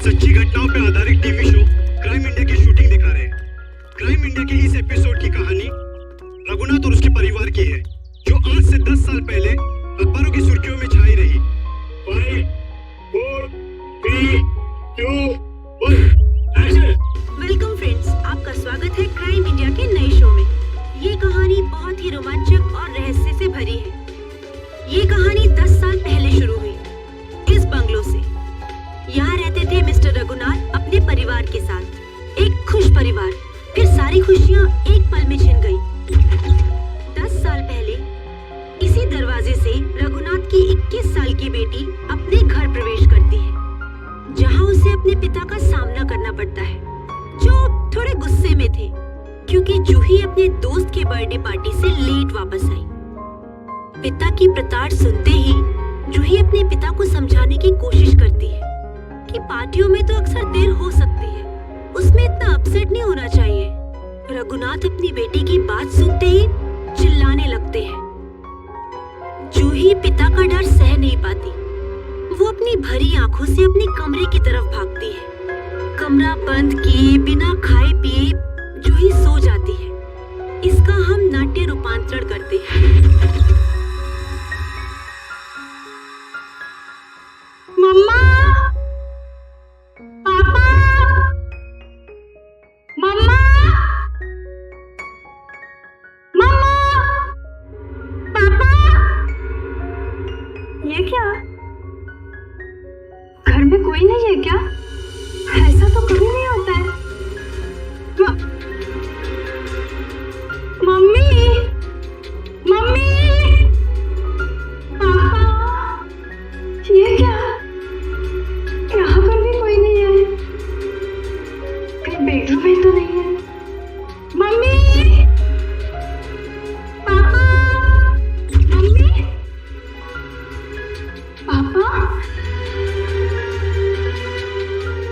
सच्ची घटनाओं पे आधारित टीवी शो क्राइम इंडिया की शूटिंग दिखा रहे हैं। क्राइम इंडिया के इस एपिसोड की कहानी रघुनाथ और उसके परिवार की है, जो आज से 10 साल पहले अखबारों की सुर्खियों में छाई रही। 5, 4, 3, 2, 1, एक्शन। वेलकम फ्रेंड्स, आपका स्वागत है क्राइम इंडिया के नए शो में। ये कहानी बहुत ही रोमांचक और रहस्य से भरी है। ये कहानी 10 साल पहले शुरू हुई इस बंगलो से। यहाँ रहते थे मिस्टर रघुनाथ अपने परिवार के साथ। एक खुश परिवार। फिर सारी खुशियाँ एक पल में छिन गई। 10 साल पहले इसी दरवाजे से रघुनाथ की 21 साल की बेटी अपने घर प्रवेश करती है, जहाँ उसे अपने पिता का सामना करना पड़ता है, जो थोड़े गुस्से में थे क्योंकि जूही अपने दोस्त के बर्थडे पार्टी से लेट वापस आई। पिता की प्रताड़ सुनते ही जूही अपने पिता को समझाने की कोशिश करती है कि पार्टियों में तो अक्सर देर हो सकती है, उसमें इतना अपसेट नहीं होना चाहिए। रघुनाथ अपनी बेटी की बात सुनते ही चिल्लाने लगते हैं। जूही पिता का डर सह नहीं पाती। वो अपनी भरी आंखों से अपने कमरे की तरफ भागती है। कमरा बंद किए बिना खाए पिए जूही सो जाती है। इसका हम नाट्य रूपांतरण करते हैं। मम्मा, पापा, मम्मा, मम्मा, पापा। ये क्या? घर में कोई नहीं है क्या? ऐसा तो कभी नहीं होता है। मम्मी, मम्मी, पापा, ये क्या? यहाँ पर भी कोई नहीं है। कहीं बेडरूम में तो नहीं है। मम्मी, पापा, मम्मी, पापा,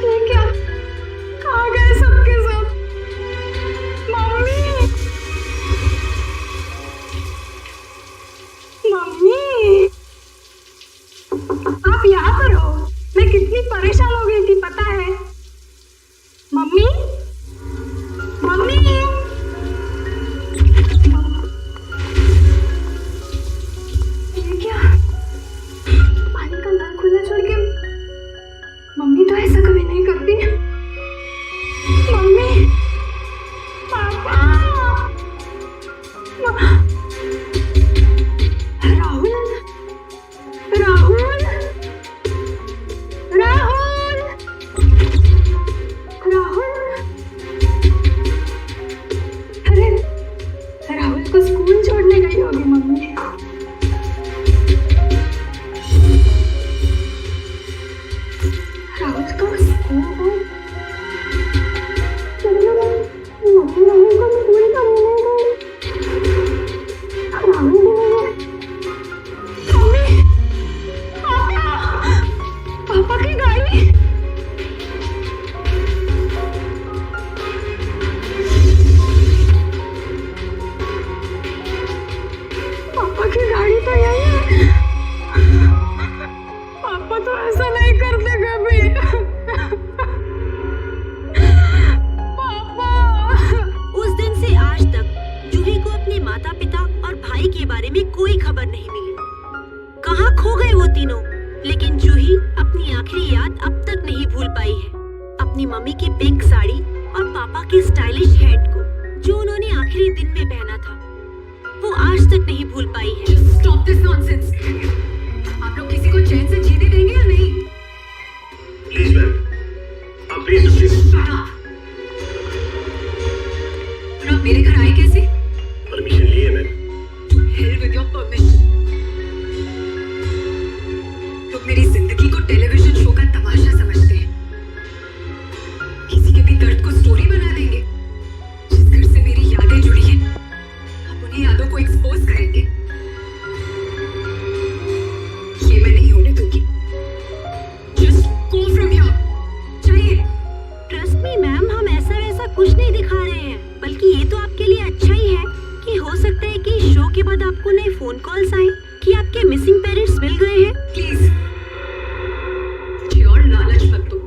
ये क्या? कहाँ गए सबके सब? मम्मी, मम्मी, आप यहाँ पर हो? मैं कितनी परेशान हो गई थी पता है? मम्मी, मम्मी, ये क्या? पानी का नल खुला छोड़ के मम्मी तो ऐसा कभी नहीं करती। मम्मी, पापा, राहुल, राहुल, राहुल, राहुल। अरे राहुल को स्कूल छोड़ने गई होगी मम्मी। राहुल का स्कूल है। चलो मम्मी राहुल को स्कूल छोड़ने गई। राहुल भी नहीं है। मम्मी, पापा, पापा की गाड़ी। पापा की गाड़ी तो यही है। पापा तो ऐसा नहीं करते कभी। पापा। उस दिन से आज तक जूही को अपने माता पिता और भाई के बारे में कोई खबर नहीं मिली। कहाँ खो गए वो तीनों? लेकिन जूही अपनी आखिरी याद अब तक नहीं भूल पाई है। अपनी मम्मी की पिंक साड़ी और पापा के स्टाइलिश हैट को, जो उन्होंने आखिरी दिन में पहना था, वो आज तक नहीं भूल पाई है। Just stop this nonsense. आप लोग किसी को चैन से जीने देंगे या नहीं? प्लीज मैम, आप प्लीज Shut up. और आप मेरे घर आए कैसे? परमिशन लिए ma'am. To hell with your permission. लोग मेरी जिंदगी को टेलीविजन शो का तमाशा समझते हैं। किसी के भी दर्द को स्टोरी बना देंगे। जिस घर से मेरी यादें जुड़ी हैं, आप उन्हीं यादों को एक्सपोज करेंगे। ये मैं नहीं होने दूंगी। Just go from here. चाहिए। ट्रस्ट मी मैम, हम ऐसा वैसा कुछ नहीं दिखा रहे हैं, बल्कि ये तो आपके लिए अच्छा ही है कि हो सकता है कि शो के बाद आपको नए फोन कॉल्स आए कि आपके मिसिंग पेरेंट्स मिल गए हैं। प्लीज मुझे और लालच मत दो।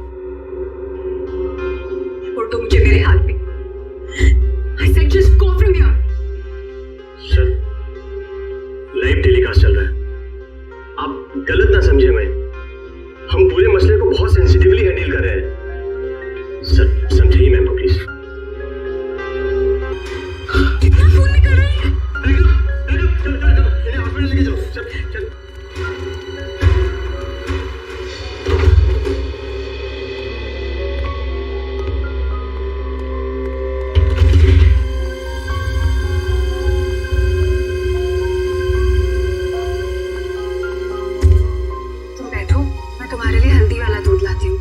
लाइव टेलीकास्ट चल रहा है। आप गलत ना समझे, मैं हम पूरे मसले को बहुत सेंसिटिवली हैंडल कर रहे हैं। सर समझिए मैम को प्लीज। कितना खून निकल रहा है? इन्हें हॉस्पिटल लेके जाओ। चल। तुम बैठो, मैं तुम्हारे लिए हल्दी वाला दूध लाती हूँ,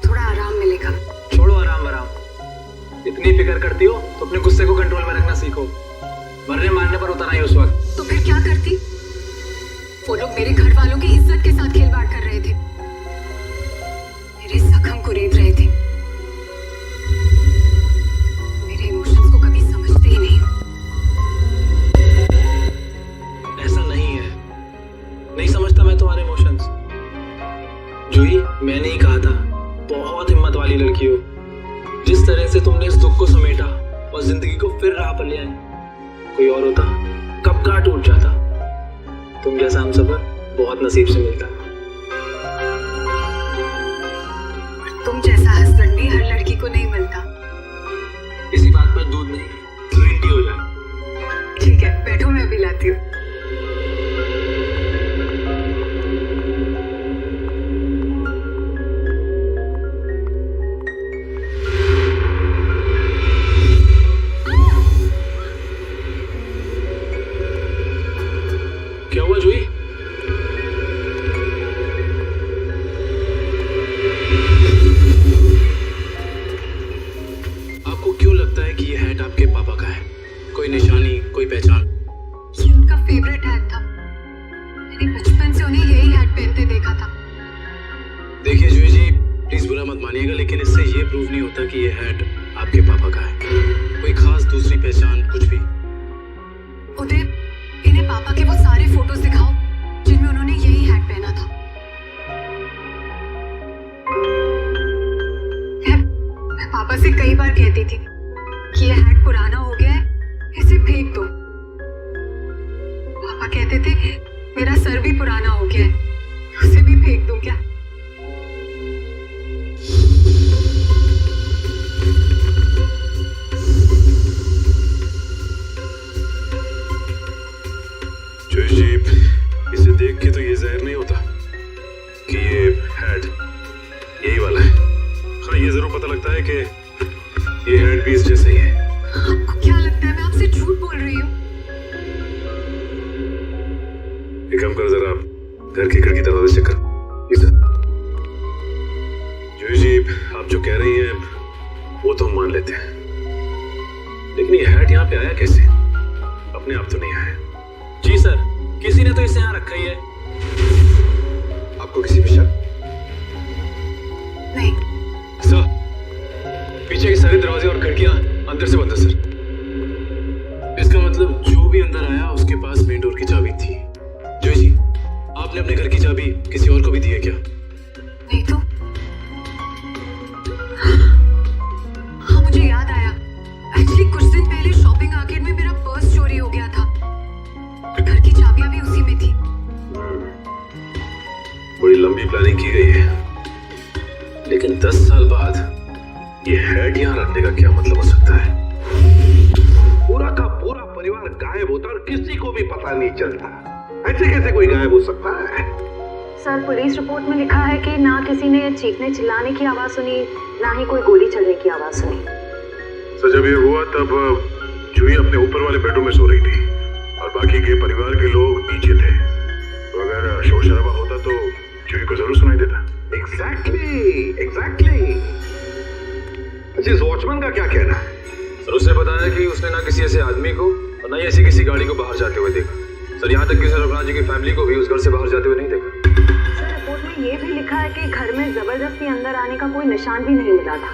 थोड़ा आराम मिलेगा। छोड़ो आराम आराम, इतनी फिक्र करती हो तो अपने गुस्से को कंट्रोल में रखना सीखो। मरने मारने पर उतर आई उस वक्त। तो फिर क्या करती? वो लोग मेरे घर वालों की इज्जत के साथ खिलवाड़ कर रहे थे, मेरे जख्म को रेत रहे थे। मेरे इमोशंस को कभी समझते ही नहीं हो। ऐसा नहीं है, नहीं समझता मैं तुम्हारे इमोशंस। जूही, मैंने ही कहा था, बहुत हिम्मत वाली लड़की हो। जिस तरह से तुमने इस दुख को समेटा और जिंदगी को फिर राह पर ले आई, कोई और होता कब का टूट जाता। तुम जैसा हम सफर बहुत नसीब से मिलता है। तुम जैसा हस्बैंड भी हर लड़की को नहीं मिलता। इसी बात पर दूध नहीं, ग्रीन टी हो जाए। ठीक है, बैठो, मैं भी लाती हूँ। क्या हुआ जूही? आपको क्यों लगता है कि ये हैट आपके पापा का है? कोई निशानी, कोई पहचान? ये उनका फेवरेट हैट था। मैंने बचपन से उन्हें यही हैट पहनते देखा था। देखिए जूही जी, प्लीज बुरा मत मानिएगा, लेकिन इससे ये प्रूव नहीं होता कि ये हैट आपके पापा का है। कोई खास दूसरी पहचान, कुछ भी? उदय, इन्हें पापा के वो सारे फोटोज दिखाओ जिनमें उन्होंने यही हैट पहना था। मैं पापा से कई बार कहती थी कि ये हैट पुराना हो गया है, इसे फेंक दो। पापा कहते थे मेरा सर भी पुराना हो गया है, उसे भी फेंक दूं क्या? इसे देख के तो ये जाहिर नहीं होता कि ये हैट यही वाला है। हाँ, ये जरूर पता लगता है कि ये हैट भी इस जैसा ही है। आपको क्या लगता है मैं आपसे झूठ बोल रही हूँ? एक काम करो, जरा घर की खिड़की दरवाजे चेक करो। इधर जूही जी, आप जो कह रही हैं वो तो हम मान लेते हैं, लेकिन ये हैट यहाँ पे आया कैसे? अपने आप तो नहीं आया। जी सर, किसी ने तो इसे यहाँ रखा ही है। आपको किसी पे शक? नहीं। सर, पीछे के सारे दरवाजे और खिड़कियां अंदर से बंद है सर। इसका मतलब जो भी अंदर आया उसके पास मेन डोर की चाबी थी। जूही जी, आपने अपने घर की चाबी किसी और को भी दी है क्या? नहीं तो। हाँ, मुझे याद आया। एक्चुअली कुछ दिन पहले शॉपिंग आर्केड में मेरा पर्स चोरी हो गया था और घर की चाबियां भी उसी में थी। बड़ी लंबी प्लानिंग की गई है, लेकिन 10 साल बाद ये हैट यहाँ रखने का क्या मतलब हो सकता है? पूरा का पूरा परिवार गायब होता और किसी को भी पता नहीं चलता। ऐसे कैसे कोई गायब हो सकता है? सर, पुलिस रिपोर्ट में लिखा है कि ना किसी ने चीखने चिल्लाने की आवाज सुनी, ना ही कोई गोली चलने की आवाज सुनी। तो जब ये हुआ तब जूही अपने ऊपर वाले बेडरूम में सो रही थी और बाकी के परिवार के लोग नीचे थे। तो अगर शोर शराबा होता तो जूही को जरूर सुनाई देता। एग्जैक्टली। अच्छा, इस वॉचमैन का क्या कहना है? सर, उसने बताया कि उसने ना किसी ऐसे आदमी को और ना ही ऐसी किसी गाड़ी को बाहर जाते हुए देखा। सर, यहाँ तक कि सरफराज जी की फैमिली को भी उस घर से बाहर जाते हुए नहीं देखा। सर, रिपोर्ट में ये भी लिखा है कि घर में जबरदस्ती अंदर आने का कोई निशान भी नहीं मिला था।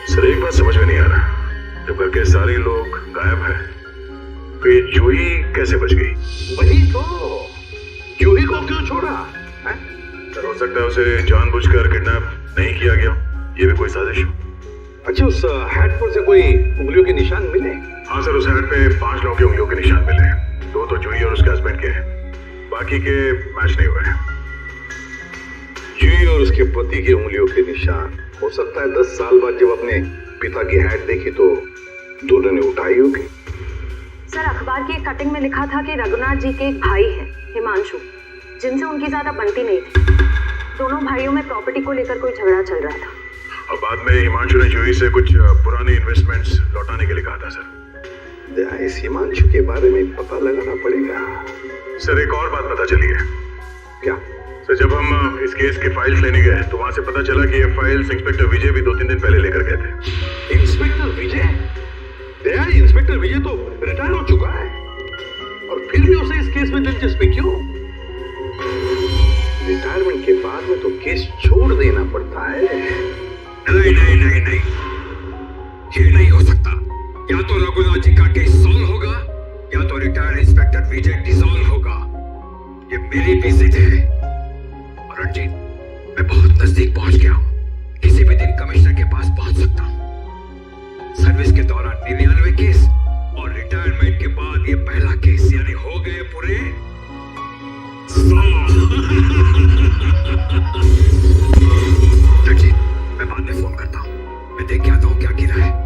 सर, एक बात समझ में नहीं आ रहा, जब घर के सारे लोग गायब हैं तो ये जूही कैसे बच गई? वही तो, जूही को क्यों छोड़ा है? सर, हो सकता है उसे जानबूझकर किडनैप नहीं किया गया, ये भी कोई साजिश हो। अच्छा, उस हैट पर से कोई उंगलियों के निशान मिले? हाँ सर, उस हैट पे 5 लोगों की उंगलियों के निशान मिले। 2 तो जूही हस्बैंड के हैं, बाकी के मैच नहीं हुए हैं। जूही और उसके पति की उंगलियों के निशान हो सकता है 10 साल बाद जब अपने पिता की हैट देखी तो दोनों ने उठाई होगी। सर, अखबार की एक कटिंग में लिखा था कि रघुनाथ जी के एक भाई है हिमांशु, जिनसे उनकी ज्यादा बनती नहीं थी। दोनों भाइयों में प्रॉपर्टी को लेकर कोई झगड़ा चल रहा था और बाद में हिमांशु ने जूही से कुछ पुराने इन्वेस्टमेंट्स लौटाने के लिए कहा था सर। इस हिमांशु के बारे में पता लगाना पड़ेगा। सर एक और बात पता चली है। क्या? सर जब हम इस केस के फाइल्स लेने गए तो वहां से पता चला कि ये फाइल्स इंस्पेक्टर विजय भी 2-3 दिन पहले लेकर गए थे। इंस्पेक्टर विजय? दया, इंस्पेक्टर विजय तो रिटायर हो चुका है और फिर भी उसे इस केस में दिलचस्पी क्यों? रिटायरमेंट के बाद में तो केस छोड़ देना पड़ता है। नहीं नहीं नहीं नहीं, ये नहीं हो सकता। या तो रघुनाथ जी का केस सॉल्व होगा या तो रिटायर्ड इंस्पेक्टर विजय डिसॉल्व होगा। ये मेरी भी जिद है। और रणजीत, मैं बहुत नजदीक पहुंच गया हूं। किसी भी दिन कमिश्नर के पास पहुंच सकता हूं। सर्विस के दौरान 99 केस और रिटायरमेंट के बाद ये पहला केस, यानी हो गए पूरे 100। रणजीत, मैं बाद में फोन करता हूं। मैं देख के आता हूं क्या गिरा है।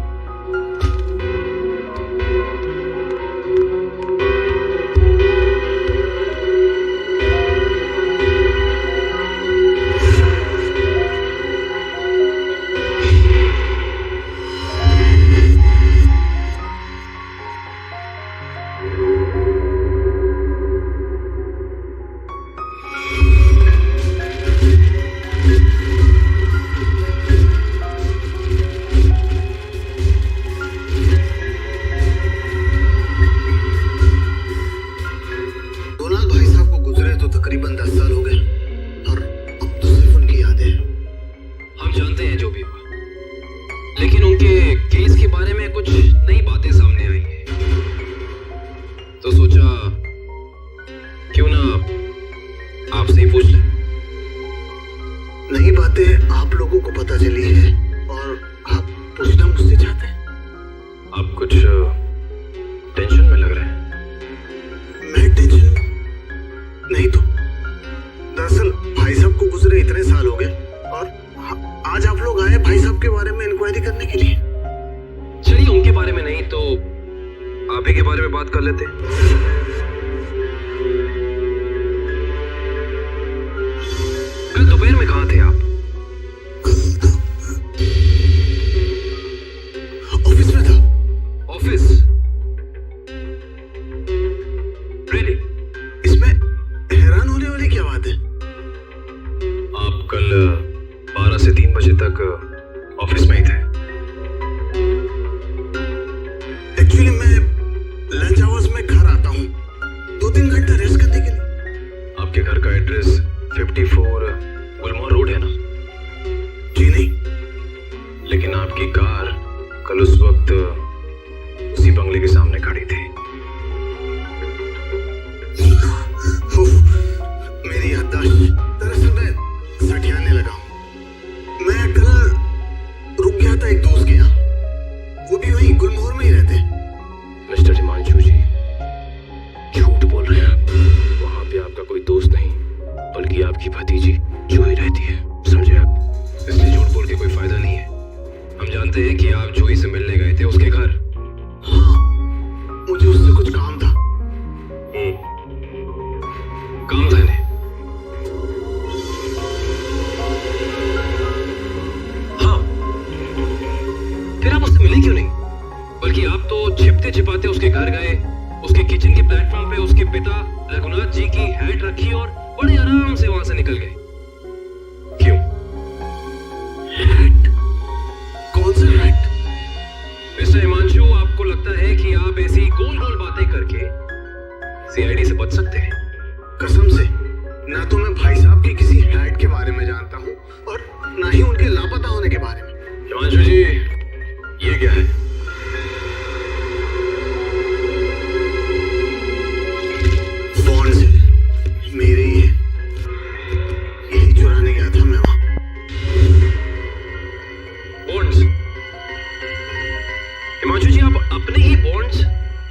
हिमांशु जी, आप अपने ही बॉन्ड्स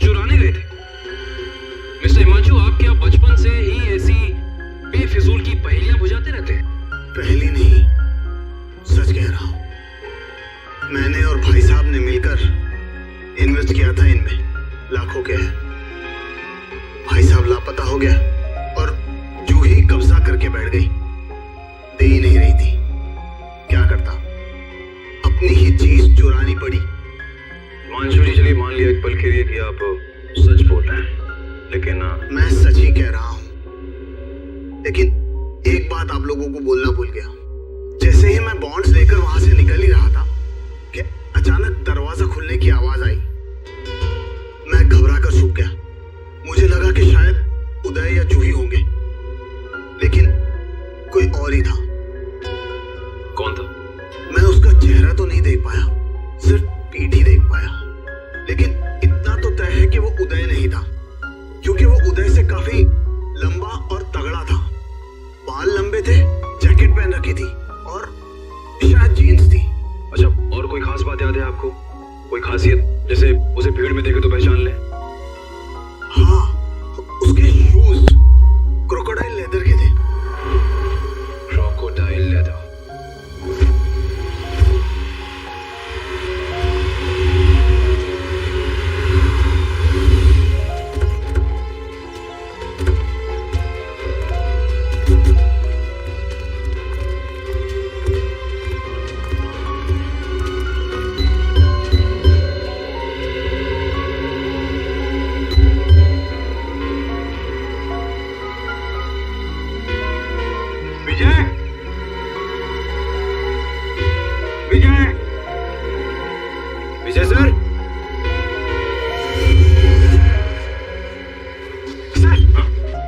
चुराने गए थे। मिस्टर हिमांशु, आप क्या पहली नहीं, सच कह रहा हूं। मैंने और भाई साहब ने मिलकर इन्वेस्ट किया था इनमें, लाखों के। भाई साहब लापता हो गया और जूही कब्जा करके बैठ गई, दे ही नहीं रही थी। क्या करता, अपनी ही चीज चुरानी पड़ी। हिमांशु जी, चलिए मान लिया एक पल के लिए कि आप सच बोल रहे हैं, लेकिन मैं सच ही कह रहा हूं, लेकिन एक बात आप लोगों को बोलना भूल गया। जैसे ही मैं बॉन्ड्स लेकर वहां से निकल ही रहा था कि अचानक दरवाजा खुलने की आवाज आई। मैं घबरा कर सूख गया। मुझे लगा कि शायद उदय या जूही होंगे, लेकिन कोई और ही था। कौन था? मैं उसका चेहरा तो नहीं देख पाया, सिर्फ पीठ ही देख पाया। लेकिन इतना तो तय है कि वो उदय नहीं था, क्योंकि वो उदय से काफी लंबा और तगड़ा था। बाल लंबे थे, जैकेट पहन रखी थी और शायद जीन्स थी। अच्छा, और कोई खास बात याद है आपको? कोई खासियत, जैसे उसे भीड़ में देखे तो पहचान ले? हाँ, उसके शूज क्रोकोडाइल लेदर के थे। Crocodile leather. Vijay sir,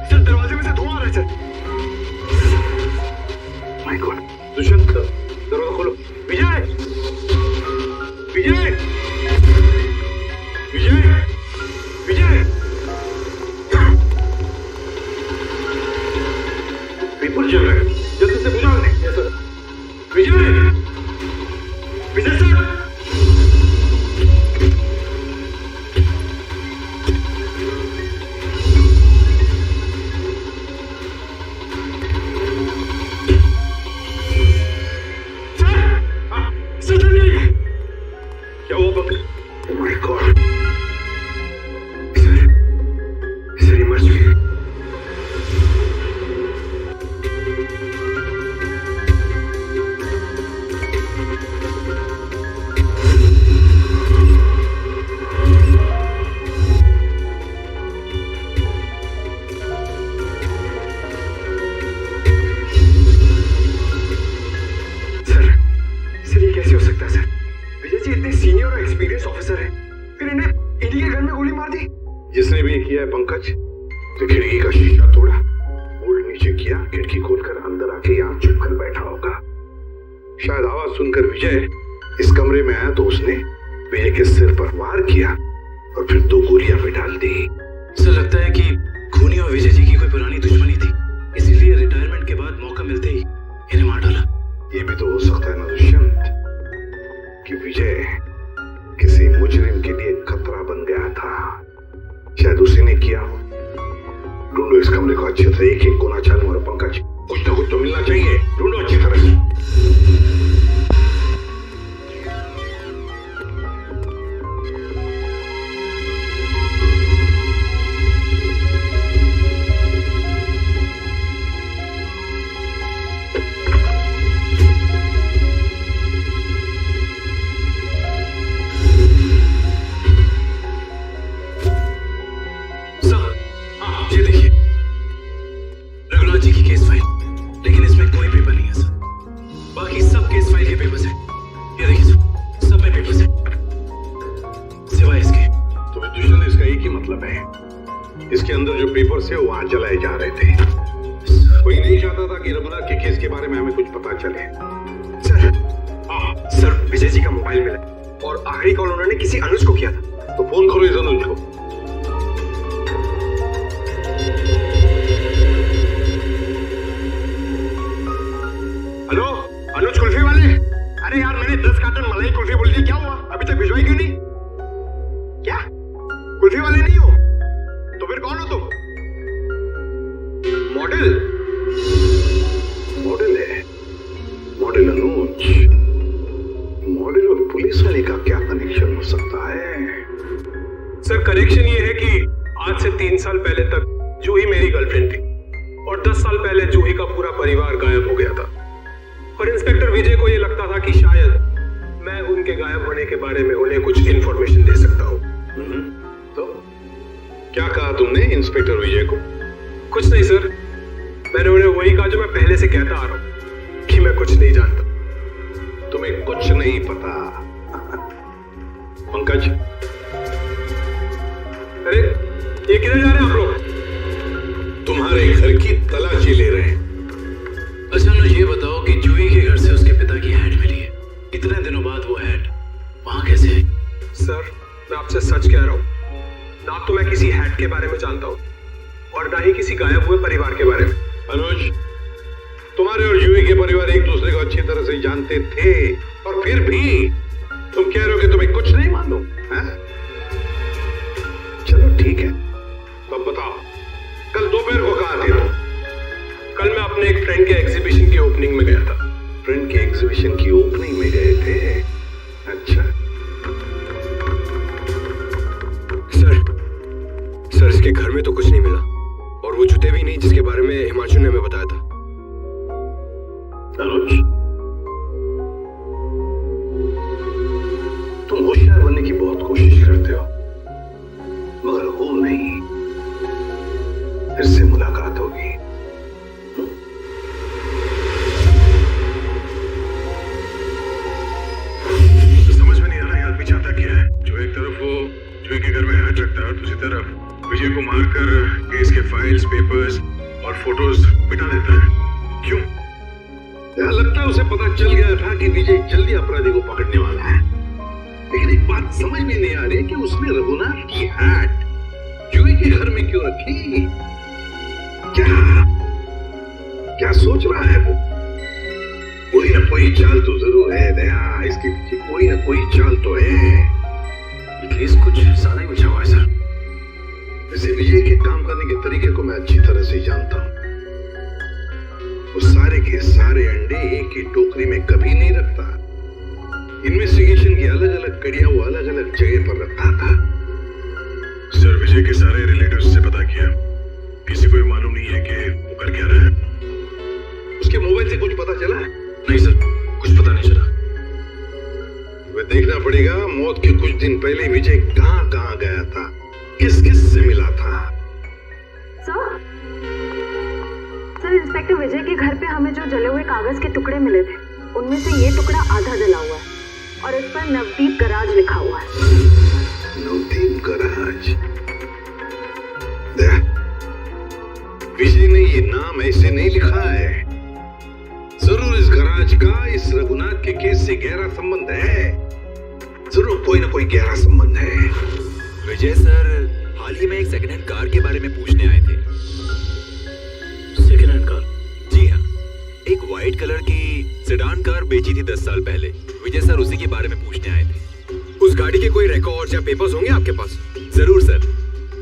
sir दरवाजे में से धुआं आ रहा है सर। माय गॉड, दुष्यंत दरवाजा खोलो। विजय, विजय, विजय, विजय। पेपर जल रहा है, जल्दी से बुझा लें। विजय, विजय सर। क्या हुआ Pankaj? Oh my God! Sir, ये मर चुकी है। सर, ये कैसे हो सकता है सर? विजय जी इतने सीनियर और एक्सपीरियंस ऑफिसर हैं, फिर इन्हें इन्हीं के घर में गोली मार दी। जिसने भी ये किया है पंकज, तो खिड़की का शीशा तोड़ा, बोल्ट नीचे किया, खिड़की खोलकर अंदर आके यहाँ चुप कर बैठा होगा। शायद आवाज सुनकर विजय इस कमरे में आया तो उसने विजय के सिर पर वार किया और फिर 2 गोलियां भी डाल दी। सर, लगता है कि खूनी और विजय जी की कोई पुरानी दुश्मनी थी, इसीलिए रिटायरमेंट के बाद मौका मिलते ही इन्हें मार डाला। ये भी तो हो सकता है ना दुष्यंत, कि विजय किसी मुजरिम के लिए खतरा बन गया था। शायद उसी ने किया हो। ढूंढो इस कमरे को अच्छी तरह, एक एक कोना चालू और पंकज, कुछ ना कुछ तो मिलना चाहिए। ढूंढो अच्छी तरह से। ये देखिए, रघुनाथ जी की केस फाइल, लेकिन इसमें कोई पेपर नहीं है सर। बाकी सब केस फाइल के पेपर्स हैं। ये देखिए सर, सब में पेपर्स हैं, सिवाय इसके। तुम्हें दुष्यंत, इसका एक ही मतलब है, इसके अंदर जो पेपर्स है वो वहां जलाए जा रहे थे। कोई नहीं चाहता था कि रघुनाथ के केस के बारे में हमें कुछ पता चले। सर, विजय जी का मोबाइल मिला और आखिरी कॉल उन्होंने किसी अनुज को किया था। तो फोन करो इस अनुज को। हेलो, अनुज कुल्फी वाले? अरे यार, मैंने 10 कार्टन मलाई कुल्फी बोल दी, क्या हुआ? अभी तक भिजवाई क्यों नहीं? क्या कुल्फी वाले नहीं हो? तो फिर कौन हो तुम? मॉडल? मॉडल है? मॉडल और पुलिस वाले का क्या कनेक्शन हो सकता है? सर कनेक्शन ये है कि आज से 3 साल पहले तक जूही मेरी गर्लफ्रेंड थी और 10 साल पहले जूही का पूरा परिवार गायब हो गया था और इंस्पेक्टर विजय को ये लगता था कि शायद मैं उनके गायब होने के बारे में उन्हें कुछ इंफॉर्मेशन दे सकता हूँ। तो क्या कहा तुमने इंस्पेक्टर विजय को? कुछ नहीं सर, मैंने उन्हें वही कहा जो मैं पहले से कहता आ रहा हूँ कि मैं कुछ नहीं जानता। तुम्हें कुछ नहीं पता? पंकज, अरे ये किधर जा रहे हैं आप लोग? तुम्हारे घर की तलाशी ले रहे हैं। अच्छा ना ये बताओ कि जूही के घर से उसके पिता की हैट मिली है, इतने दिनों बाद वो हैट वहां कैसे आई? सर मैं आपसे सच कह रहा हूँ, ना तो मैं किसी हैट के बारे में जानता हूँ और ना ही किसी गायब हुए परिवार के बारे में। अनुज, तुम्हारे और जूही के परिवार एक दूसरे को अच्छी तरह से जानते थे और फिर भी तुम कह रहे हो कि तुम्हें कुछ नहीं मालूम है? चलो ठीक है, तो अब बताओ कल दोपहर को कहां थे तुम? कल मैं अपने एक फ्रेंड के एग्जीबिशन की ओपनिंग में गया था। फ्रेंड के एग्जीबिशन की ओपनिंग में गए थे? अच्छा। सर इसके घर में तो कुछ नहीं मिला और वो जूते भी नहीं जिसके बारे में हिमांशु ने हमें बताया था। अनुज, तुम होशियार बनने की बहुत कोशिश करते हो मगर हो नहीं। फिर से मुलाकात होगी। समझ में नहीं आ रहा ये आदमी चाहता क्या है। जो एक तरफ वो जूही के घर में हाथ रखता है और दूसरी तरफ विजय को मारकर केस के फाइल्स, पेपर्स और फोटोज मिटा देता है। क्यों? लगता है उसे पता चल गया था कि विजय जल्दी अपराधी को पकड़ने वाला है। लेकिन एक बात समझ में नहीं आ रही कि उसने रघुनाथ की हैट जूही के घर में क्यों रखी? क्या सोच रहा है वो? कोई ना कोई चाल तो जरूर है दया, इसके पीछे कोई ना कोई चाल तो है। ये केस कुछ ज्यादा ही उलझा हुआ है सर। वैसे विजय के काम करने के तरीके को मैं अच्छी तरह से जानता हूं। वो सारे के सारे अंडे एक ही टोकरी में कभी नहीं रखता। इन्वेस्टिगेशन की अलग अलग कड़ियां वो अलग अलग जगह पर रखता था। सर विजय के सारे रिलेटिव्स से पता किया, किसी को मालूम नहीं है कि वो कर क्या रहा है। उसके मोबाइल से कुछ पता चला है? नहीं सर, कुछ पता नहीं चला। वह देखना पड़ेगा मौत के कुछ दिन पहले विजय कहां कहां गया था, किस किस से मिला था। सर इंस्पेक्टर विजय के घर पे हमें जो जले हुए कागज के टुकड़े मिले थे उनमें से ये टुकड़ा आधा जला हुआ है और इस पर नवदीप गराज लिखा हुआ है। नवदीप गराज? विजय ने ये नाम ऐसे नहीं लिखा है। जरूर इस गराज का इस रघुनाथ के केस से गहरा संबंध है। जरूर कोई ना कोई गहरा संबंध है। विजय सर हाल ही में एक सेकंड हैंड कार के बारे में पूछने आए थे। Second hand car? जी हाँ, एक व्हाइट कलर की सेडान कार बेची थी 10 साल पहले। विजय सर उसी के बारे में पूछने आए थे। उस गाड़ी के कोई रिकॉर्ड्स या पेपर्स होंगे आपके पास? जरूर सर,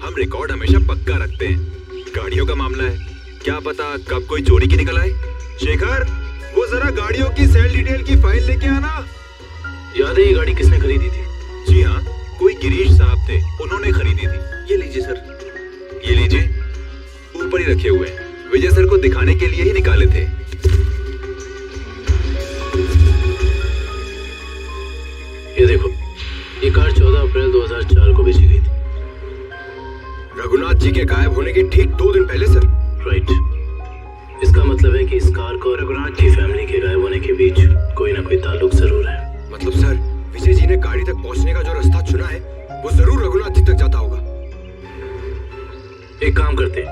हम रिकॉर्ड हमेशा पक्का रखते हैं। गाड़ियों का मामला है, क्या पता कब कोई चोरी की निकल आए। शेखर, वो जरा गाड़ियों की सेल डिटेल की फाइल लेके आना। याद है ये गाड़ी किसने खरीदी थी? जी हाँ, कोई गिरीश साहब थे, उन्होंने खरीदी थी। ये लीजिए सर। ये लीजिए, ऊपर ही रखे हुए हैं, विजय सर को दिखाने के लिए ही निकाले थे। ये देखो, ये कार 14 अप्रैल 2004 को बेची गई थी। रघुनाथ जी के गायब होने के ठीक 2 दिन पहले सर। राइट। इसका मतलब है कि इस कार को रघुनाथ की फैमिली के गायब होने के बीच कोई ना कोई ताल्लुक जरूर है। मतलब सर, विजय जी ने गाड़ी तक पहुंचने का जो रास्ता चुना है वो जरूर रघुनाथ जी तक जाता होगा। एक काम करते हैं,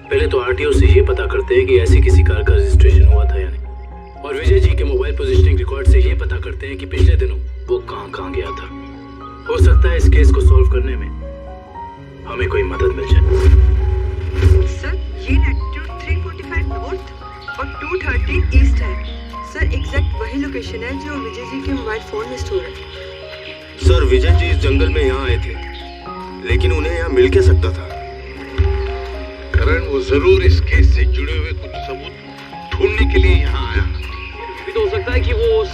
पहले तो आरटीओ से ये पता करते हैं कि ऐसी किसी कार का रजिस्ट्रेशन हुआ था या नहीं, और विजय जी के मोबाइल पोजीशनिंग रिकॉर्ड से ये पता करते हैं कि पिछले दिनों वो कहां गया था। हो सकता है इस केस को सॉल्व करने में हमें कोई मदद मिल जाए। सर ये लैटिट्यूड 345 नॉर्थ और 230 ईस्ट है। सर एग्जैक्ट वही लोकेशन है जो विजय जी के मोबाइल फोन में स्टोर है। सर विजय जी इस जंगल में यहाँ आए थे, लेकिन उन्हें यहाँ मिल क्या सकता था? करण वो जरूर इस केस से जुड़े हुए कुछ सबूत ढूंढने के लिए यहाँ आया। तो हो सकता है कि वो उस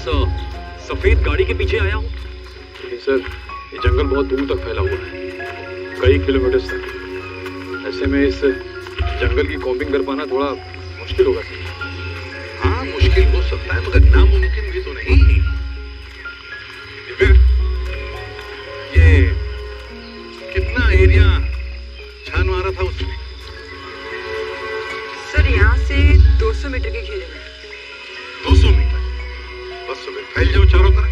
सफेद गाड़ी के पीछे आया हो। लेकिन सर ये जंगल बहुत दूर तक फैला हुआ है, कई किलोमीटर तक। ऐसे में इस जंगल की कॉम्बिंग कर पाना थोड़ा मुश्किल होगा सर। हाँ मुश्किल हो सकता है मगर नामुमकिन भी तो नहीं। ये कितना एरिया छान मारा था उसने? सर यहाँ से 200 मीटर के घेरे में। 200 मीटर? बस फिर फैल जाओ चारों तरफ।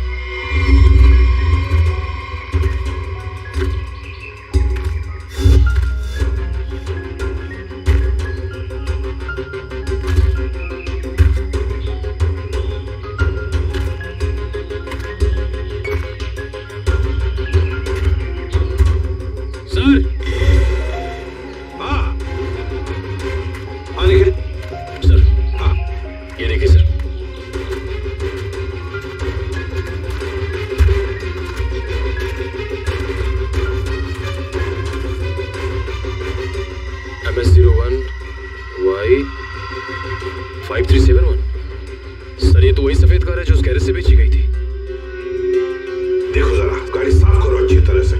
सर ये तो वही सफेद कार है जो उस गैरेज से बेची गई थी। देखो जरा गाड़ी साफ करो अच्छी तरह से।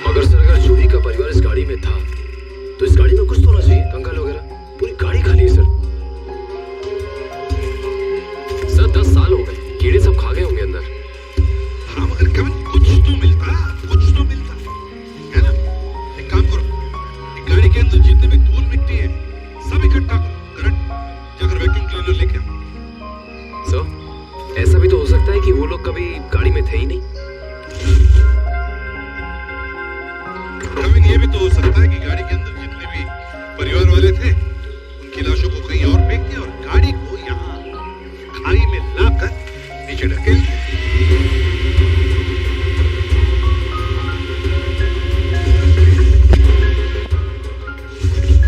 मगर सर अगर जूही का परिवार इस गाड़ी में था तो इस गाड़ी में कुछ तो होना चाहिए, कंकाल वगैरह। पूरी गाड़ी खाली है सर। सर 10 साल हो गए, कीड़े सब खा गए होंगे अंदर। हाँ मगर केवल कुछ तो मिलता है ना। एक काम करो, एक गाड़ी के अंदर जितने भी धूल मिट्टी है सब इकट्ठा करो। करंट जाकर वैक्यूम क्लीनर लेके आओ। सर ऐसा भी तो हो सकता है कि वो लोग कभी गाड़ी में थे ही नहीं। ये भी तो हो सकता है कि गाड़ी के अंदर जितने भी परिवार वाले थे उनकी लाशों को कहीं और फेंक दिया और गाड़ी को यहाँ खाई में लाकर नीचे ढकेल दिया।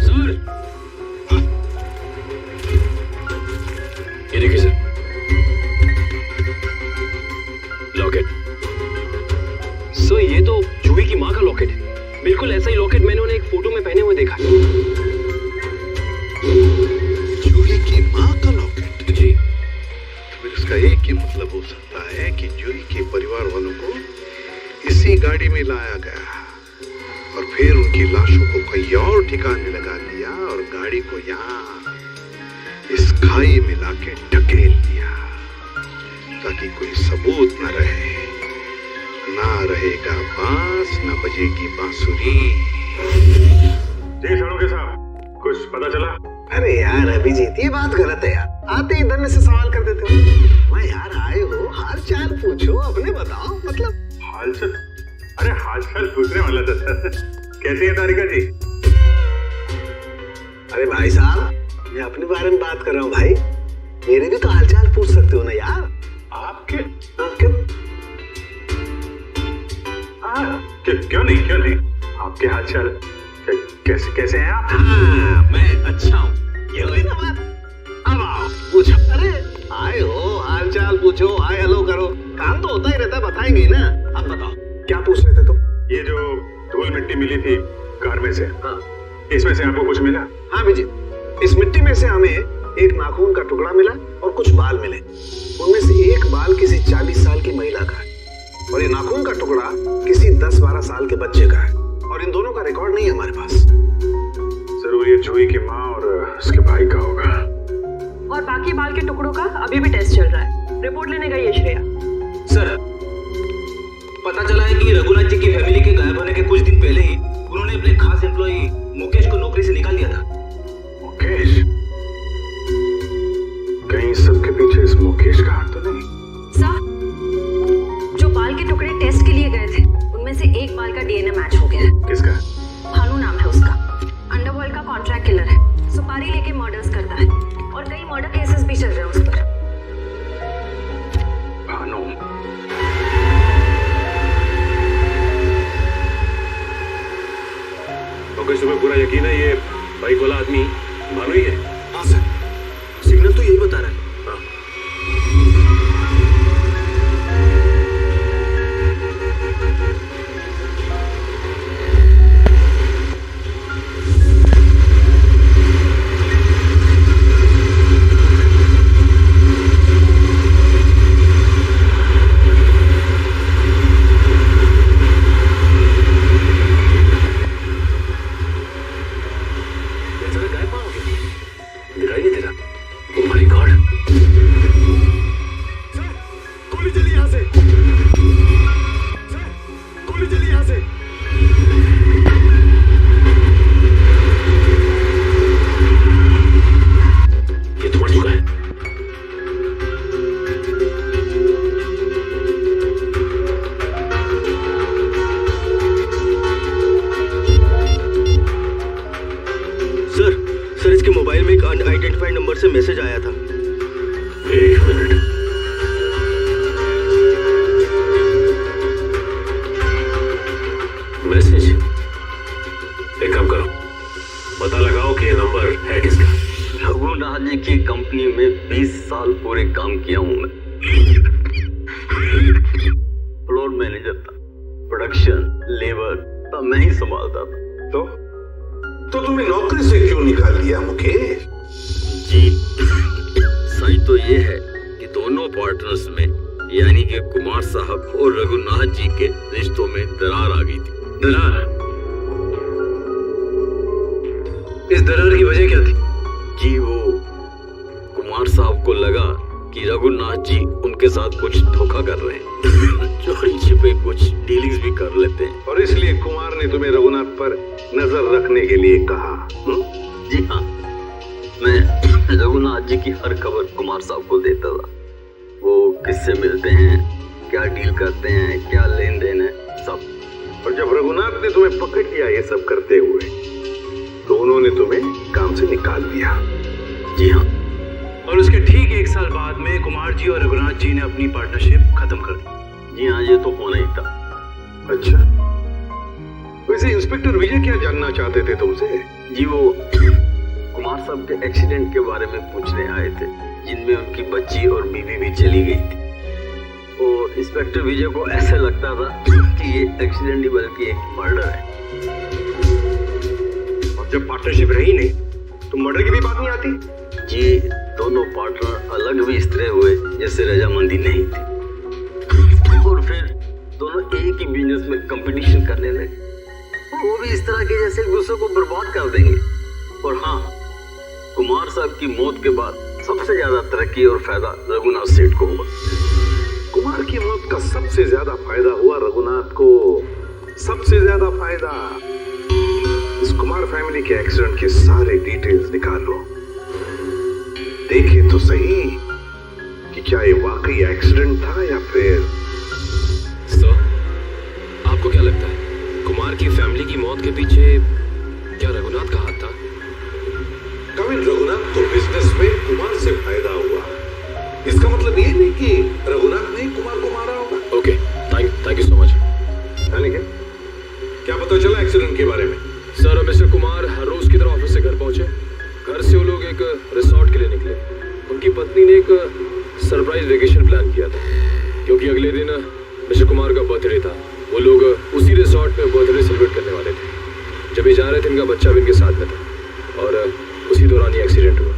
सर ये देखिए सर, लॉकेट। सर ये तो जूही की माँ का लॉकेट है। बिल्कुल ऐसा ही लॉकेट मैंने उन्हें एक फोटो में पहने हुए देखा। जूही की माँ का लॉकेट? जी। फिर इसका एक ही मतलब हो सकता है कि जूही के परिवार वालों को इसी गाड़ी में लाया गया और फिर उनकी लाशों को कहीं और ठिकाने लगा दिया और गाड़ी को यहाँ इस खाई में लाके ढकेल दिया ताकि कोई सबूत न रहे। ना रहेगा बांस, ना बजेगी बांसुरी। जी सालुंके साहब, कुछ पता चला? अरे यार अभिजीत ये बात गलत है यार, आते ही धन्य से सवाल कर देते हो। मैं यार आए हो हाल चाल पूछो, अपने बताओ। मतलब हाल चाल? अरे हाल चाल पूछने वाला था सर। कैसी है तारिका जी? अरे भाई साहब मैं अपने बारे में बात कर रहा हूँ भाई, मेरे भी तो हाल चाल पूछ सकते हो ना यार। आपके? क्यों? क्यों नहीं आपके हाल चाल कैसे हैं आप? हाँ मैं अच्छा हूँ, ये हुई ना बात। अब आओ पूछो। अरे आए हो हाल चाल पूछो, हाय हेलो करो, काम तो होता ही रहता है, बताएंगे ना। अब बताओ क्या पूछ रहे थे तुम? ये जो धूल मिट्टी मिली थी कार में से, हाँ इसमें से आपको कुछ मिला? हाँ विजय, इस मिट्टी में से हमें एक नाखून का टुकड़ा मिला और कुछ बाल मिले। उनमें से एक बाल किसी 40 साल की महिला का है और ये नाखून का टुकड़ा किसी 10-12 साल के बच्चे का है और इन दोनों का रिकॉर्ड नहीं है हमारे पास। जरूर ये जूही की माँ और उसके भाई का होगा। और बाकी बाल के टुकड़ों का अभी भी टेस्ट चल रहा है, रिपोर्ट लेने गई है श्रेया। सर पता चला है कि रघुनाथ जी की फैमिली के गायब होने के कुछ दिन पहले ही उन्होंने अपने खास एम्प्लॉई मुकेश को नौकरी से निकाल दिया था। मुकेश? कहीं सबके पीछे इस मुकेश का हाथ तो नहीं? सर जो बाल के टुकड़े टेस्ट के लिए गए थे डीएनए मैच हो गया है। किसका? भानु नाम है उसका। अंडरवर्ल्ड का कॉन्ट्रैक्ट किलर है। सुपारी लेके मर्डर्स करता है और कई मर्डर केसेस भी चल रहे हैं उस पर। भानु? तो तुम्हें पूरा यकीन है ये बाइक वाला आदमी भानु ही है? हाँ सर, सिग्नल तो यही बता रहा है। मैसेज आया था। एक मिनट। मैसेज? एक काम करो, पता लगाओ कि ये नंबर है किसका। रघुनाथ जी की कंपनी में 20 साल पूरे काम किया हूं मैं। फ्लोर मैनेजर था, प्रोडक्शन, लेबर सब मैं ही संभालता था। तो तुम्हें नौकरी से क्यों निकाल दिया मुकेश? जी, सही तो ये है कि दोनों पार्टनर्स में यानी कि कुमार साहब और रघुनाथ जी के रिश्तों में दरार आ गई थी। दरार? इस दरार की वजह क्या थी? जी, वो कुमार साहब को लगा कि रघुनाथ जी उनके साथ कुछ धोखा कर रहे हैं, चोरी छिपे कुछ डीलिंग्स भी कर लेते हैं, और इसलिए कुमार ने तुम्हें रघुनाथ पर नजर रखने के लिए कहा। जी हाँ, मैं रघुनाथ जी की हर खबर कुमार साहब को देता था। वो किससे मिलते हैं, क्या डील करते हैं, क्या लेन देन है, सब। और जब रघुनाथ ने तुम्हें पकड़ लिया ये सब करते हुए, तो उन्होंने तुम्हें काम से निकाल दिया। जी हाँ। और उसके ठीक 1 साल बाद में कुमार जी और रघुनाथ जी ने अपनी पार्टनरशिप खत्म कर दी। जी हाँ, ये तो होना ही था। अच्छा, वैसे इंस्पेक्टर विजय क्या जानना चाहते थे तुमसे? जी, वो कुमार साहब के एक्सीडेंट के बारे में पूछने आए थे, जिनमें उनकी बच्ची और बीवी भी चली गई थी। और इंस्पेक्टर विजय को ऐसा लगता था कि ये एक्सीडेंट ही बल्कि एक मर्डर है। और जब पार्टनरशिप रही नहीं तो मर्डर की भी बात नहीं आती? जी, दोनों पार्टनर अलग भी इस तरह हुए जैसे रजामंदी नहीं थी, और फिर दोनों एक ही बिजनेस में कंपटीशन करने लगे। वो भी इस तरह के जैसे एक दूसरे को बर्बाद कर देंगे। और हाँ, कुमार साहब की मौत के बाद सबसे ज्यादा तरक्की और फायदा रघुनाथ सेठ को हुआ। कुमार की मौत का सबसे ज्यादा फायदा हुआ रघुनाथ को। सबसे ज्यादा फायदा। इस कुमार फैमिली के एक्सीडेंट के सारे डिटेल्स निकालो, देखे तो सही कि क्या ये वाकई एक्सीडेंट था या फिर। सर, आपको क्या लगता है कुमार की फैमिली की मौत के पीछे क्या रघुनाथ का हाथ था? कविन, रघुनाथ तो बिजनेस में कुमार से फायदा हुआ, इसका मतलब ये नहीं कि रघुनाथ ने कुमार को मारा होगा। Okay, thank you so much. क्या पता चला एक्सीडेंट के बारे में? सर, मिस्टर कुमार हर रोज की तरह ऑफिस से घर पहुंचे। घर से वो लोग एक रिसोर्ट के लिए निकले। उनकी पत्नी ने एक सरप्राइज वेकेशन प्लान किया था, क्योंकि अगले दिन मिस्टर कुमार का बर्थडे था। वो लोग उसी रिसोर्ट में बर्थडे सेलिब्रेट करने वाले थे। जब ये जा रहे थे, इनका बच्चा भी इनके साथ में था, और उसी दौरान ये एक्सीडेंट हुआ।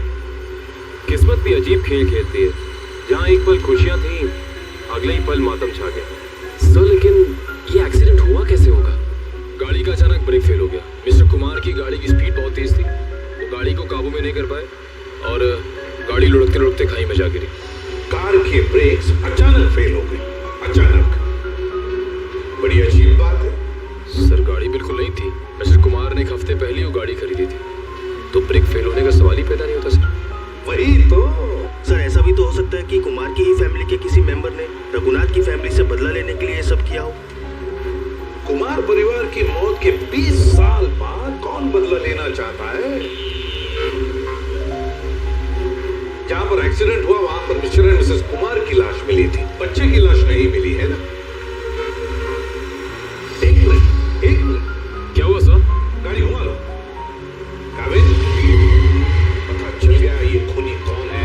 किस्मत भी अजीब खेल खेलती है, जहाँ एक पल खुशियाँ थी, अगले ही पल मातम छा गया। सर, लेकिन ये एक्सीडेंट हुआ कैसे होगा? गाड़ी का अचानक ब्रेक फेल हो गया। मिस्टर कुमार की गाड़ी की स्पीड बहुत तेज थी, वो गाड़ी को काबू में नहीं कर पाए और गाड़ी लुढ़कते लुढ़कते खाई में जा गिरी। कार की ब्रेक्स अचानक फेल हो गई। अचानक? बड़ी अजीब बात है। सर, गाड़ी बिल्कुल नहीं थी। मिस्टर कुमार ने एक हफ्ते पहले वो गाड़ी खरीदी थी, तो ब्रेक फेल होने का सवाल ही पैदा नहीं होता सर। वही तो। सर, ऐसा भी तो हो सकता है कि कुमार की ही फैमिली के किसी मेंबर ने रघुनाथ की फैमिली से बदला लेने के लिए ये सब किया हो। कुमार परिवार की मौत के 20 साल बाद कौन बदला लेना चाहता है? जहां पर एक्सीडेंट हुआ वहां पर मिस्टर एंड मिसेस कुमार की लाश मिली थी, बच्चे की लाश नहीं मिली है ना? एक मिनट, क्या हुआ सर? गाड़ी घुमा लो। काबिल, पता चल गया ये खूनी कौन है।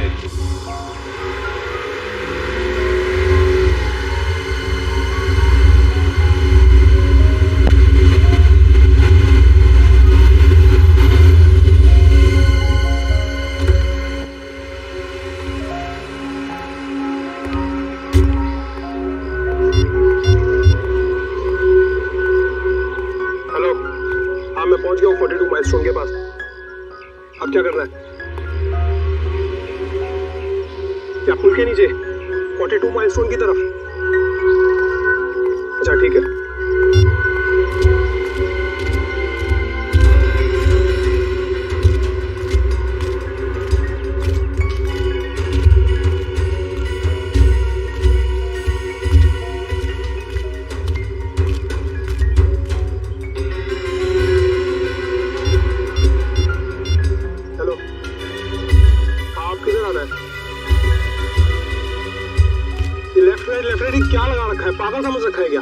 पहुंच गया हूँ 42 माइलस्टोन के पास। अब क्या करना है? क्या पुल के नीचे 42 माइलस्टोन की तरफ? अच्छा ठीक है। क्या लगा रखा है? पागल समझ रखा है क्या?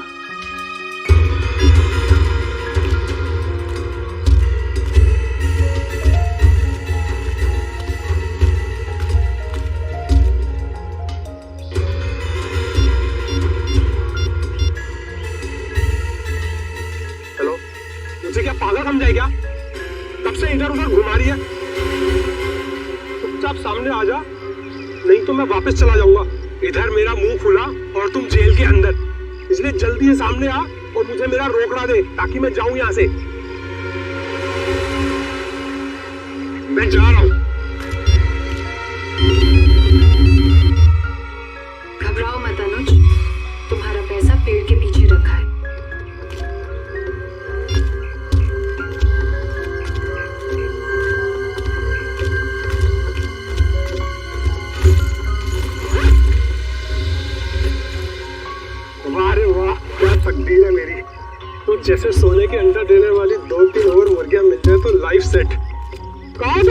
हेलो, मुझे क्या पागल समझा है क्या? कब से इधर उधर घुमा रही है? चुपचाप सामने आ जा, नहीं तो मैं वापस चला जाऊंगा। इधर मेरा मुंह खुला और तुम जेल के अंदर, इसलिए जल्दी से सामने आ और मुझे मेरा रोकड़ा दे ताकि मैं जाऊं यहां से। मैं जा रहा हूं। घबराओ मत अनुज, तुम्हारा पैसा पेड़ के पीछे रखा है। तकदीर है मेरी, तो जैसे सोने के अंडा देने वाली 2-3 और मुर्गियां मिल जाए तो लाइफ सेट। कौन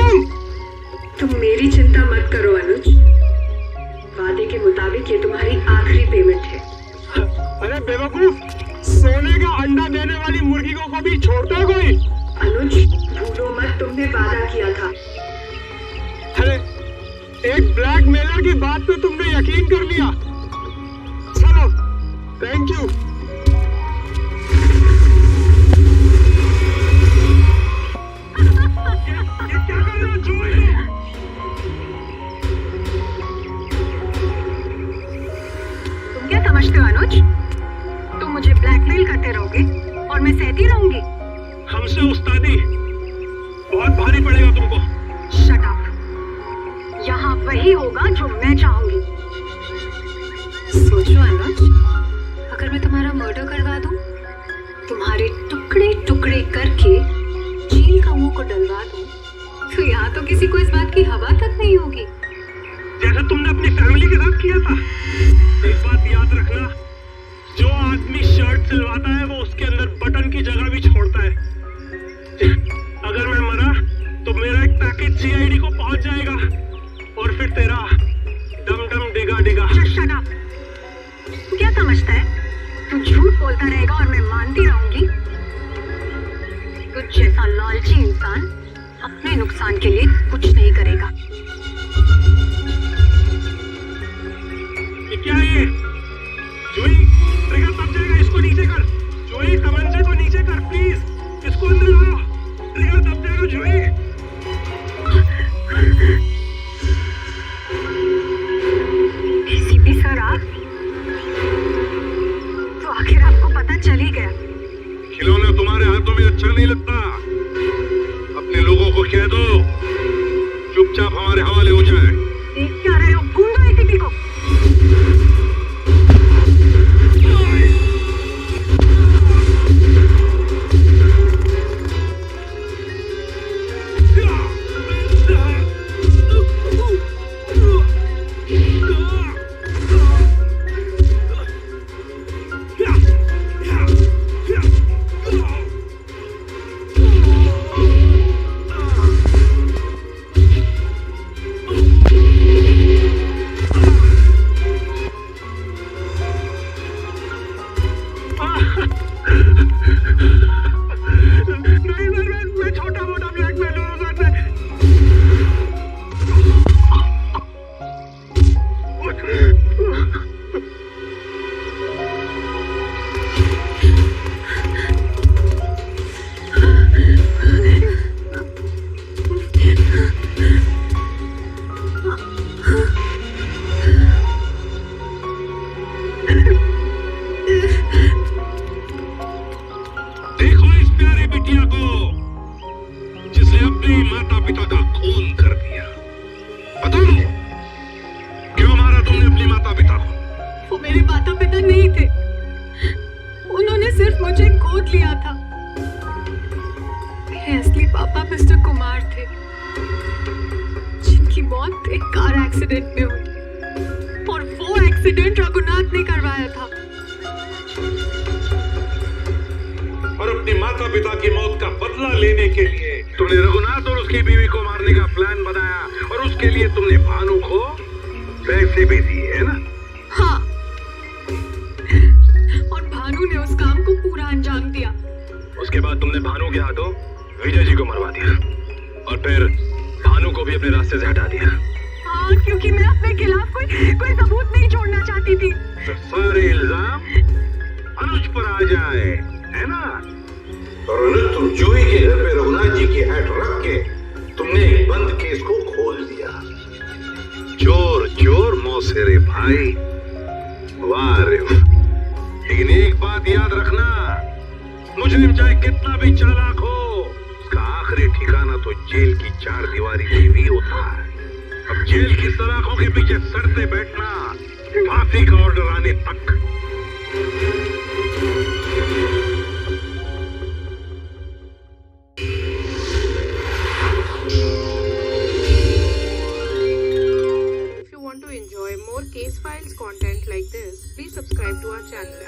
तुम मेरी चिंता मत करो अनुज, वादे के मुताबिक ये तुम्हारी आखिरी पेमेंट है। अरे बेवकूफ, सोने का अंडा देने वाली मुर्गी को कभी छोड़ता है कोई? अनुज भूलो मत, तुमने वादा किया था। अरे एक ब्लैकमेलर की बात पे तुमने यकीन कर लिया। चलो, थैंक यू। तुम क्या समझते हो अनुज? तुम मुझे ब्लैकमेल करते रहोगे और मैं सहती रहूंगी? हमसे उस्तादी बहुत भारी पड़ेगा तुमको। Shut up. यहाँ वही होगा जो मैं चाहूंगी। सोचो अनुज, अगर मैं तुम्हारा मर्डर करवा दूं, तुम्हारे टुकड़े टुकड़े करके जेल का मुंह को डलवा दूं, तो यहाँ तो किसी को इस बात की हवा तक नहीं होगी। जैसे तुमने अपनी फैमिली के साथ किया था। एक बात याद रखना, जो आदमी शर्ट सिलवाता है वो उसके अंदर बटन की जगह भी छोड़ता है। अगर मैं मरा तो मेरा एक पैकेज CID को पहुंच जाएगा और फिर तेरा डम डम डिगा डिगा। Shut up. तू क्या समझता है? तू झूठ बोलता रहेगा और मैं मानती रहूंगी? तुझ जैसा लालची इंसान अपने नुकसान के लिए कुछ नहीं करेगा। ये क्या है ये? जूही, ट्रिगर दब जाएगा, इसको नीचे कर। जूही, तमंचे को नीचे कर प्लीज, इसको अंदर लाओ। ट्रिगर दब जाएगा जूही। ACP सर आप? तो आखिर आपको पता चल ही गया। खिलौना तुम्हारे हाथों में अच्छा नहीं लगता। अपने लोगों को कह दो चुपचाप हमारे हवाले हो जाए। देख क्या रहे हो? भूल दो ACP को। Yeah. माता पिता को? वो मेरे माता पिता नहीं थे, उन्होंने सिर्फ मुझे गोद लिया था। मेरे असली पापा मिस्टर कुमार थे, जिनकी मौत एक कार एक्सीडेंट में हुई, और वो एक्सीडेंट रघुनाथ ने करवाया था। और अपने माता पिता की मौत का बदला लेने के लिए तुमने रघुनाथ और उसकी बीवी को मारने का प्लान बनाया, और उसके लिए तुमने भानु को पैसे भी दिए, है ना? हाँ, और भानु ने उस काम को पूरा अंजाम दिया। उसके बाद तुमने भानु के हाथों विजय जी को मरवा दिया, और फिर भानु को भी अपने रास्ते से हटा दिया। हाँ, क्योंकि मैं अपने खिलाफ कोई सबूत नहीं छोड़ना चाहती थी। तो सारे इल्जाम अनुज पर आ जाए, है ना? और अनुज, तुम जूही के घर पे रघुनाथ जी की हैट रख के तुमने एक बंद केस को खोल दिया। चोर चोर मौसेरे भाई, वाह रे वाह। लेकिन एक बात याद रखना, मुजरिम चाहे कितना भी चालाक हो, उसका आखिरी ठिकाना तो जेल की चार दीवारी में भी होता है। अब जेल की सलाखों के पीछे सड़ते बैठना फांसी का ऑर्डर आने तक। If you want to enjoy more case files content like this, please subscribe to our channel